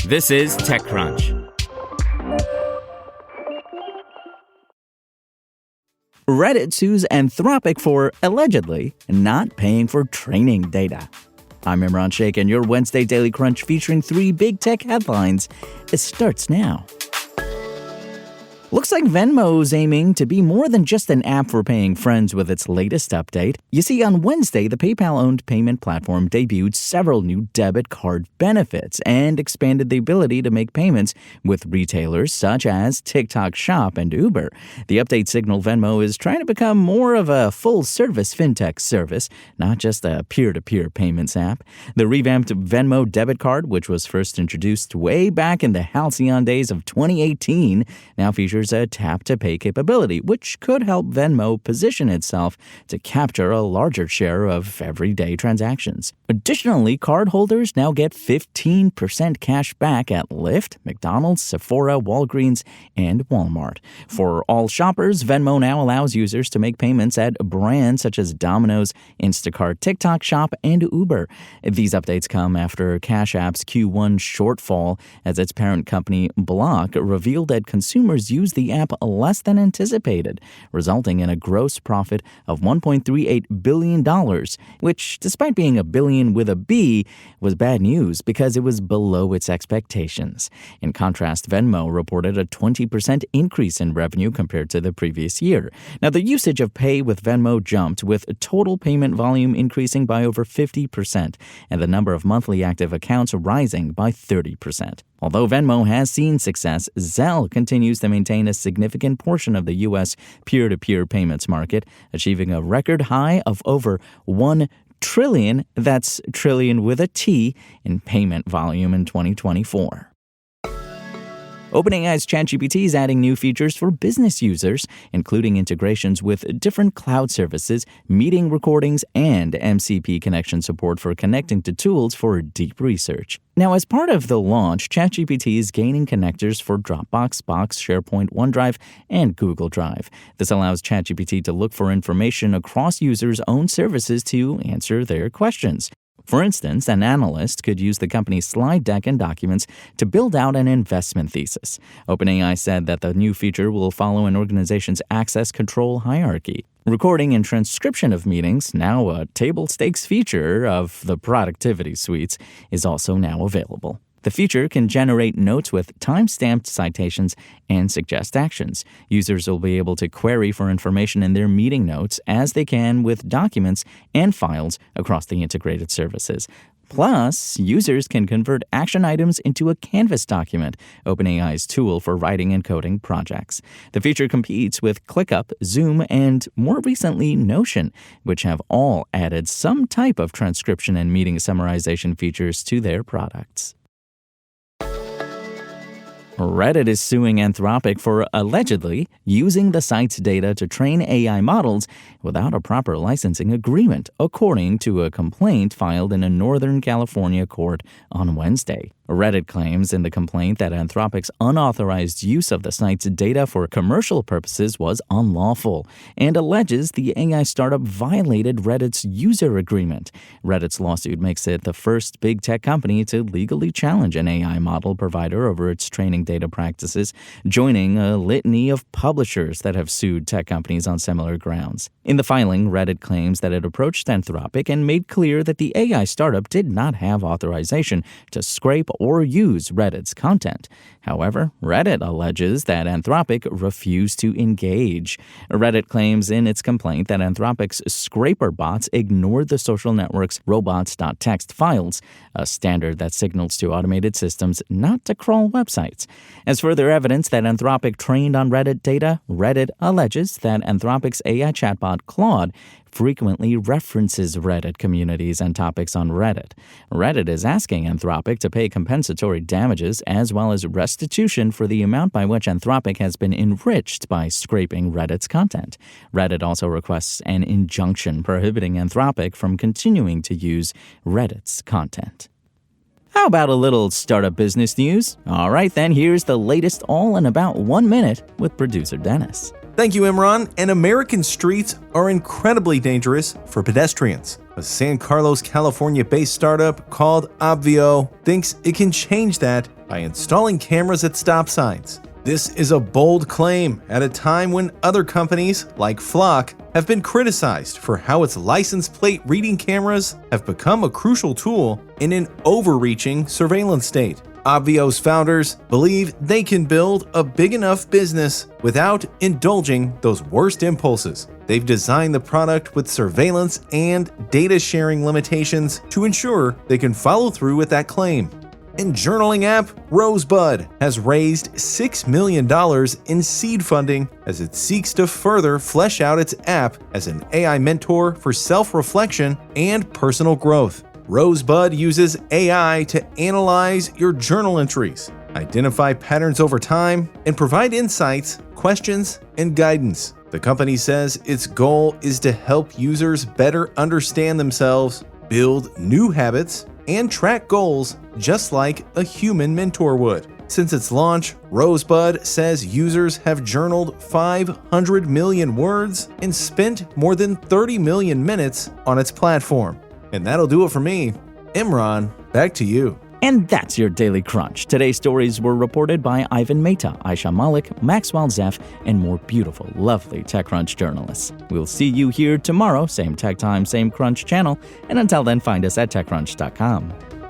This is TechCrunch. Reddit sues Anthropic for, allegedly, not paying for training data. I'm Imran Sheikh, and your Wednesday Daily Crunch featuring 3 big tech headlines. It starts now. Looks like Venmo's aiming to be more than just an app for paying friends with its latest update. You see, on Wednesday, the PayPal-owned payment platform debuted several new debit card benefits and expanded the ability to make payments with retailers such as TikTok Shop and Uber. The update signaled Venmo is trying to become more of a full-service fintech service, not just a peer-to-peer payments app. The revamped Venmo debit card, which was first introduced way back in the halcyon days of 2018, now features a tap-to-pay capability, which could help Venmo position itself to capture a larger share of everyday transactions. Additionally, cardholders now get 15% cash back at Lyft, McDonald's, Sephora, Walgreens, and Walmart. For all shoppers, Venmo now allows users to make payments at brands such as Domino's, Instacart, TikTok Shop, and Uber. These updates come after Cash App's Q1 shortfall as its parent company Block revealed that consumers use the app less than anticipated, resulting in a gross profit of $1.38 billion, which, despite being a billion with a B, was bad news because it was below its expectations. In contrast, Venmo reported a 20% increase in revenue compared to the previous year. Now, the usage of Pay with Venmo jumped, with total payment volume increasing by over 50% and the number of monthly active accounts rising by 30%. Although Venmo has seen success, Zelle continues to maintain a significant portion of the U.S. peer-to-peer payments market, achieving a record high of over $1 trillion, that's trillion with a T, in payment volume in 2024. OpenAI's ChatGPT is adding new features for business users, including integrations with different cloud services, meeting recordings, and MCP connection support for connecting to tools for deep research. Now, as part of the launch, ChatGPT is gaining connectors for Dropbox, Box, SharePoint, OneDrive, and Google Drive. This allows ChatGPT to look for information across users' own services to answer their questions. For instance, an analyst could use the company's slide deck and documents to build out an investment thesis. OpenAI said that the new feature will follow an organization's access control hierarchy. Recording and transcription of meetings, now a table stakes feature of the productivity suites, is also now available. The feature can generate notes with time-stamped citations and suggest actions. Users will be able to query for information in their meeting notes as they can with documents and files across the integrated services. Plus, users can convert action items into a Canvas document, OpenAI's tool for writing and coding projects. The feature competes with ClickUp, Zoom, and more recently, Notion, which have all added some type of transcription and meeting summarization features to their products. Reddit is suing Anthropic for allegedly using the site's data to train AI models without a proper licensing agreement, according to a complaint filed in a Northern California court on Wednesday. Reddit claims in the complaint that Anthropic's unauthorized use of the site's data for commercial purposes was unlawful and alleges the AI startup violated Reddit's user agreement. Reddit's lawsuit makes it the first big tech company to legally challenge an AI model provider over its training data practices, joining a litany of publishers that have sued tech companies on similar grounds. In the filing, Reddit claims that it approached Anthropic and made clear that the AI startup did not have authorization to scrape or use Reddit's content. However, Reddit alleges that Anthropic refused to engage. Reddit claims in its complaint that Anthropic's scraper bots ignored the social network's robots.txt files, a standard that signals to automated systems not to crawl websites. As further evidence that Anthropic trained on Reddit data, Reddit alleges that Anthropic's AI chatbot Claude frequently references Reddit communities and topics on Reddit. Reddit is asking Anthropic to pay compensatory damages as well as restitution for the amount by which Anthropic has been enriched by scraping Reddit's content. Reddit also requests an injunction prohibiting Anthropic from continuing to use Reddit's content. How about a little startup business news? All right, then, here's the latest all in about 1 minute with producer Dennis. Thank you, Imran. And American streets are incredibly dangerous for pedestrians. A San Carlos, California-based startup called Obvio thinks it can change that by installing cameras at stop signs. This is a bold claim at a time when other companies, like Flock, have been criticized for how its license plate reading cameras have become a crucial tool in an overreaching surveillance state. Obvio's founders believe they can build a big enough business without indulging those worst impulses. They've designed the product with surveillance and data sharing limitations to ensure they can follow through with that claim. And journaling app Rosebud has raised $6 million in seed funding as it seeks to further flesh out its app as an AI mentor for self-reflection and personal growth. Rosebud uses AI to analyze your journal entries, identify patterns over time, and provide insights, questions, and guidance. The company says its goal is to help users better understand themselves, build new habits, and track goals just like a human mentor would. Since its launch, Rosebud says users have journaled 500 million words and spent more than 30 million minutes on its platform. And that'll do it for me. Imran, back to you. And that's your Daily Crunch. Today's stories were reported by Ivan Mehta, Aisha Malik, Maxwell Zeff, and more beautiful, lovely TechCrunch journalists. We'll see you here tomorrow, same tech time, same Crunch channel. And until then, find us at TechCrunch.com.